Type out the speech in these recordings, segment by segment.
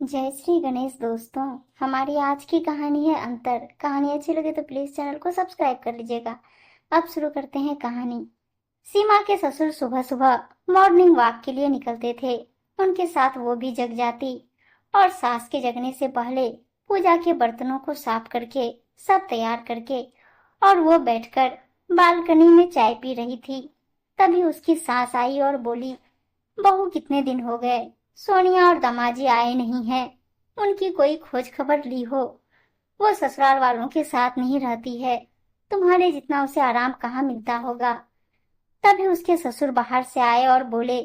जय श्री गणेश दोस्तों। हमारी आज की कहानी है अंतर। कहानी अच्छी लगे तो प्लीज चैनल को सब्सक्राइब कर लीजिएगा। अब शुरू करते हैं कहानी। सीमा के ससुर सुबह सुबह मॉर्निंग वॉक के लिए निकलते थे। उनके साथ वो भी जग जाती और सास के जगने से पहले पूजा के बर्तनों को साफ करके सब तैयार करके और वो बैठकर बालकनी में चाय पी रही थी। तभी उसकी सास आई और बोली, बहू कितने दिन हो गए, सोनिया और दामाजी आए नहीं हैं। उनकी कोई खोज खबर ली हो। वो ससुराल वालों के साथ नहीं रहती है। तुम्हारे जितना उसे आराम कहाँ मिलता होगा। तभी उसके ससुर बाहर से आए और बोले,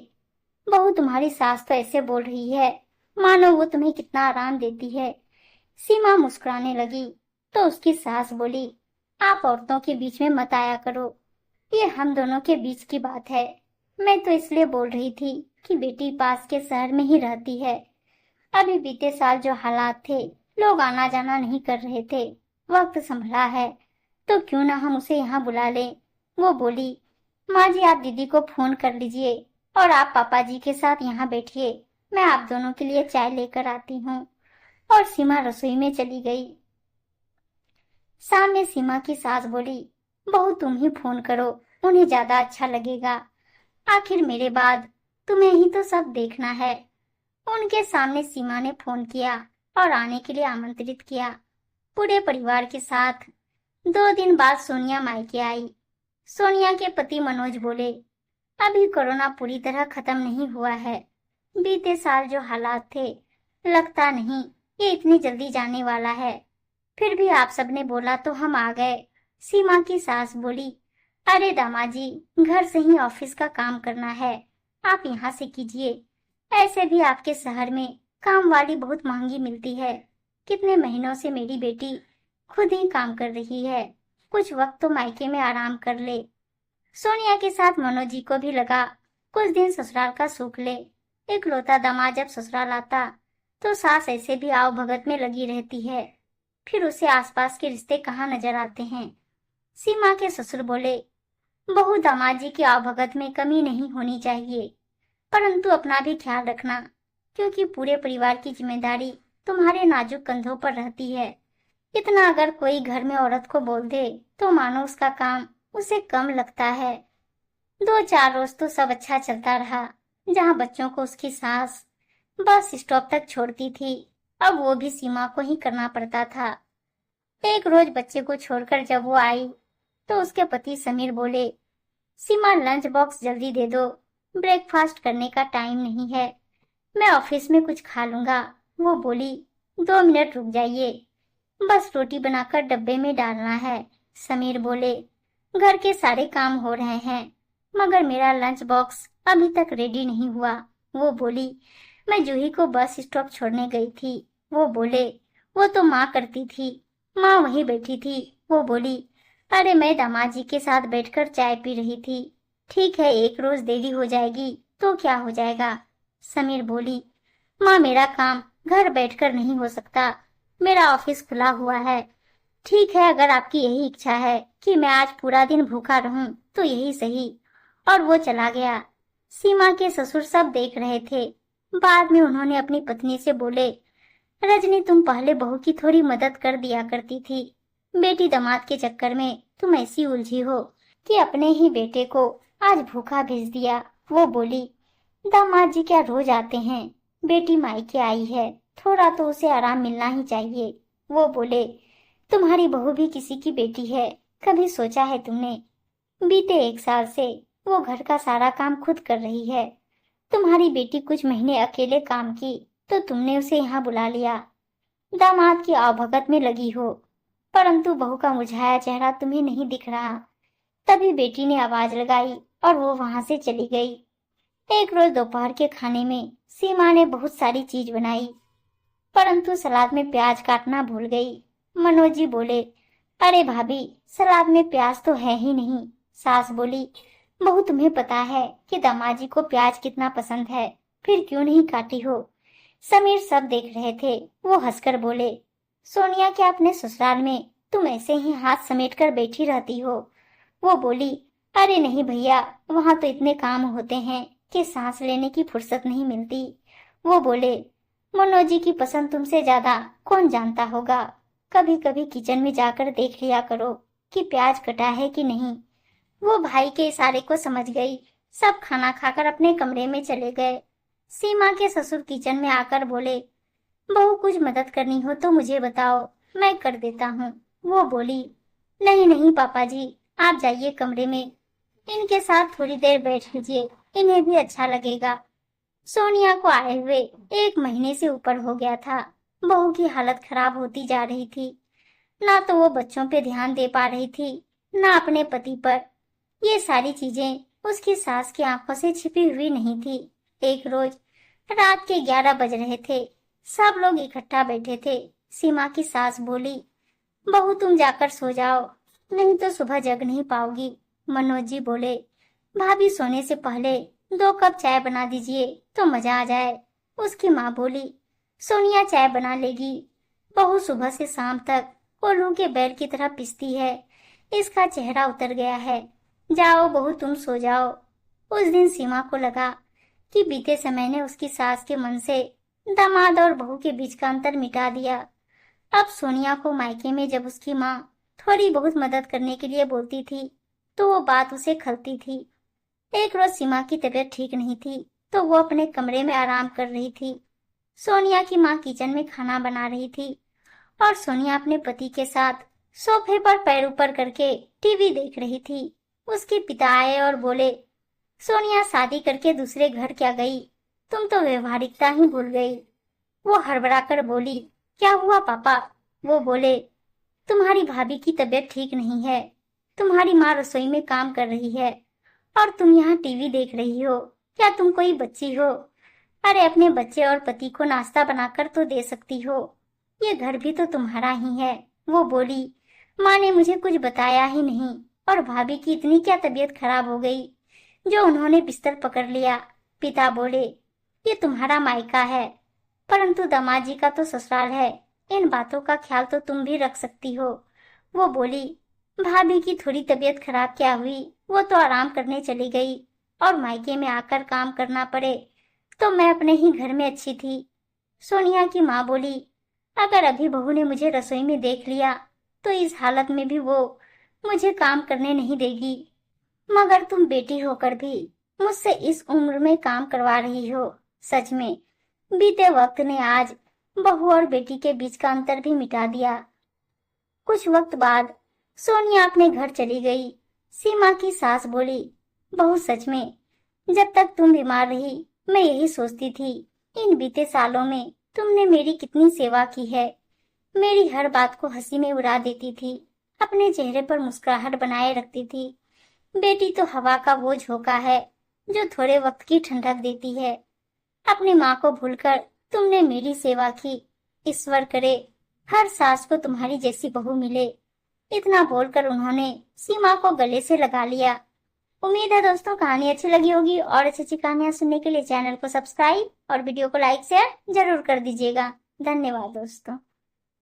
बहू तुम्हारी सास तो ऐसे बोल रही है मानो वो तुम्हें कितना आराम देती है। सीमा मुस्कुराने लगी तो उसकी सास बोली, आप औरतों के बीच में मत आया करो। ये हम दोनों के बीच की बात है। मैं तो इसलिए बोल रही थी कि बेटी पास के शहर में ही रहती है। अभी बीते साल जो हालात थे, लोग आना जाना नहीं कर रहे थे। वक्त संभला है तो क्यों ना हम उसे यहाँ बुला लें। वो बोली, माँ जी आप दीदी को फोन कर लीजिए और आप पापा जी के साथ यहाँ बैठिए। मैं आप दोनों के लिए चाय लेकर आती हूँ। और सीमा रसोई में चली गई। सामने सीमा की सास बोली, बहू तुम ही फोन करो, उन्हें ज्यादा अच्छा लगेगा। आखिर मेरे बाद तुम्हें ही तो सब देखना है। उनके सामने सीमा ने फोन किया और आने के लिए आमंत्रित किया। पूरे परिवार के साथ 2 दिन बाद सोनिया मायके आई। सोनिया के पति मनोज बोले, अभी कोरोना पूरी तरह खत्म नहीं हुआ है। बीते साल जो हालात थे, लगता नहीं ये इतनी जल्दी जाने वाला है। फिर भी आप सबने बोला तो हम आ गए। सीमा की सास बोली, अरे दामाजी, घर से ही ऑफिस का काम करना है, आप यहाँ से कीजिए। ऐसे भी आपके शहर में काम वाली बहुत महंगी मिलती है। कितने महीनों से मेरी बेटी खुद ही काम कर रही है। कुछ वक्त तो मायके में आराम कर ले। सोनिया के साथ मनोज जी को भी लगा कुछ दिन ससुराल का सुख ले। इकलौता दामाद जब ससुराल आता तो सास ऐसे भी आओ भगत में लगी रहती है। फिर उसे आसपास के रिश्ते कहाँ नजर आते हैं। सीमा के ससुर बोले, बहू दामाजी की आवभगत में कमी नहीं होनी चाहिए, परंतु अपना भी ख्याल रखना, क्योंकि पूरे परिवार की जिम्मेदारी तुम्हारे नाजुक कंधों पर रहती है। इतना अगर कोई घर में औरत को बोल दे तो मानो उसका काम उसे कम लगता है। 2-4 रोज तो सब अच्छा चलता रहा, जहाँ बच्चों को उसकी सास बस स्टॉप तक छोड़ती थी। अब वो भी सीमा को ही करना पड़ता था। एक रोज बच्चे को छोड़कर जब वो आई तो उसके पति समीर बोले, सीमा लंच बॉक्स जल्दी दे दो, ब्रेकफास्ट करने का टाइम नहीं है, मैं ऑफिस में कुछ खा लूंगा। वो बोली, 2 मिनट रुक जाइए, बस रोटी बनाकर डब्बे में डालना है। समीर बोले, घर के सारे काम हो रहे हैं मगर मेरा लंच बॉक्स अभी तक रेडी नहीं हुआ। वो बोली, मैं जूही को बस स्टॉप छोड़ने गई थी। वो बोले, वो तो माँ करती थी, माँ वहीं बैठी थी। वो बोली, अरे मैं दामाद जी के साथ बैठकर चाय पी रही थी। ठीक है, एक रोज देरी हो जाएगी तो क्या हो जाएगा। समीर बोली, माँ मेरा काम घर बैठकर नहीं हो सकता, मेरा ऑफिस खुला हुआ है। ठीक है, अगर आपकी यही इच्छा है कि मैं आज पूरा दिन भूखा रहूं तो यही सही। और वो चला गया। सीमा के ससुर सब देख रहे थे। बाद में उन्होंने अपनी पत्नी से बोले, रजनी तुम पहले बहू की थोड़ी मदद कर दिया करती थी। बेटी दामाद के चक्कर में तुम ऐसी उलझी हो कि अपने ही बेटे को आज भूखा भेज दिया। वो बोली, दामाद जी क्या रोज आते हैं, बेटी मायके आई है, थोड़ा तो उसे आराम मिलना ही चाहिए। वो बोले, तुम्हारी बहू भी किसी की बेटी है, कभी सोचा है तुमने? बीते 1 साल से वो घर का सारा काम खुद कर रही है। तुम्हारी बेटी कुछ महीने अकेले काम की तो तुमने उसे यहाँ बुला लिया। दामाद की आवभगत में लगी हो, परंतु बहू का मुरझाया चेहरा तुम्हें नहीं दिख रहा। तभी बेटी ने आवाज लगाई और वो वहां से चली गई। एक रोज दोपहर के खाने में सीमा ने बहुत सारी चीज बनाई, परंतु सलाद में प्याज काटना भूल गई। मनोज जी बोले, अरे भाभी, सलाद में प्याज तो है ही नहीं। सास बोली, बहू तुम्हें पता है कि दामाजी को प्याज कितना पसंद है, फिर क्यों नहीं काटी हो? समीर सब देख रहे थे। वो हंसकर बोले, सोनिया क्या अपने ससुराल में तुम ऐसे ही हाथ समेटकर बैठी रहती हो? वो बोली, अरे नहीं भैया, वहां तो इतने काम होते हैं कि सांस लेने की फुर्सत नहीं मिलती। वो बोले, मनोज जी की पसंद तुमसे ज्यादा कौन जानता होगा। कभी कभी किचन में जाकर देख लिया करो कि प्याज कटा है कि नहीं। वो भाई के इशारे को समझ गई। सब खाना खाकर अपने कमरे में चले गए। सीमा के ससुर किचन में आकर बोले, बहू कुछ मदद करनी हो तो मुझे बताओ, मैं कर देता हूँ। वो बोली, नहीं नहीं पापा जी, आप जाइए कमरे में, इनके साथ थोड़ी देर बैठ लीजिए, इन्हें भी अच्छा लगेगा। सोनिया को आए हुए 1 महीने से ऊपर हो गया था। बहू की हालत खराब होती जा रही थी। ना तो वो बच्चों पे ध्यान दे पा रही थी, ना अपने पति पर। ये सारी चीजें उसकी सास की आंखों से छिपी हुई नहीं थी। एक रोज रात के 11 बज रहे थे। सब लोग इकट्ठा बैठे थे। सीमा की सास बोली, बहू तुम जाकर सो जाओ, नहीं तो सुबह जग नहीं पाओगी। मनोज जी बोले, भाभी सोने से पहले 2 कप चाय बना दीजिए तो मजा आ जाए। उसकी माँ बोली, सोनिया चाय बना लेगी, बहू सुबह से शाम तक कोल्हू के बैल की तरह पिसती है, इसका चेहरा उतर गया है। जाओ बहू तुम सो जाओ। उस दिन सीमा को लगा कि बीते समय ने उसकी सास के मन से दामाद और बहू के बीच का अंतर मिटा दिया। अब सोनिया को मायके में जब उसकी माँ थोड़ी बहुत मदद करने के लिए बोलती थी तो वो बात उसे खलती थी। एक रोज सीमा की तबीयत ठीक नहीं थी तो वो अपने कमरे में आराम कर रही थी। सोनिया की माँ किचन में खाना बना रही थी और सोनिया अपने पति के साथ सोफे पर पैर ऊपर करके टीवी देख रही थी। उसके पिता आए और बोले, सोनिया शादी करके दूसरे घर क्या गई, तुम तो व्यवहारिकता ही भूल गई। वो हड़बड़ा कर बोली, क्या हुआ पापा। वो बोले, तुम्हारी भाभी की तबीयत ठीक नहीं है, तुम्हारी माँ रसोई में काम कर रही है और तुम यहाँ टीवी देख रही हो। क्या तुम कोई बच्ची हो? अरे अपने बच्चे और पति को नाश्ता बनाकर तो दे सकती हो, ये घर भी तो तुम्हारा ही है। वो बोली, माँ ने मुझे कुछ बताया ही नहीं और भाभी की इतनी क्या तबीयत खराब हो गई जो उन्होंने बिस्तर पकड़ लिया। पिता बोले, ये तुम्हारा मायका है, परंतु दामाद जी का तो ससुराल है, इन बातों का ख्याल तो तुम भी रख सकती हो। वो बोली, भाभी की थोड़ी तबीयत खराब क्या हुई, वो तो आराम करने चली गई और मायके में आकर काम करना पड़े तो मैं अपने ही घर में अच्छी थी। सोनिया की माँ बोली, अगर अभी बहू ने मुझे रसोई में देख लिया तो इस हालत में भी वो मुझे काम करने नहीं देगी। मगर तुम बेटी होकर भी मुझसे इस उम्र में काम करवा रही हो। सच में बीते वक्त ने आज बहू और बेटी के बीच का अंतर भी मिटा दिया। कुछ वक्त बाद सोनिया अपने घर चली गई। सीमा की सास बोली, बहू सच में जब तक तुम बीमार रही मैं यही सोचती थी, इन बीते सालों में तुमने मेरी कितनी सेवा की है। मेरी हर बात को हंसी में उड़ा देती थी, अपने चेहरे पर मुस्कुराहट बनाए रखती थी। बेटी तो हवा का वो झोंका है जो थोड़े वक्त की ठंडक देती है। अपनी माँ को भूलकर तुमने मेरी सेवा की। ईश्वर करे हर सास को तुम्हारी जैसी बहू मिले। इतना बोलकर उन्होंने सीमा को गले से लगा लिया। उम्मीद है दोस्तों कहानी अच्छी लगी होगी और अच्छी अच्छी कहानियां सुनने के लिए चैनल को सब्सक्राइब और वीडियो को लाइक शेयर जरूर कर दीजिएगा। धन्यवाद दोस्तों।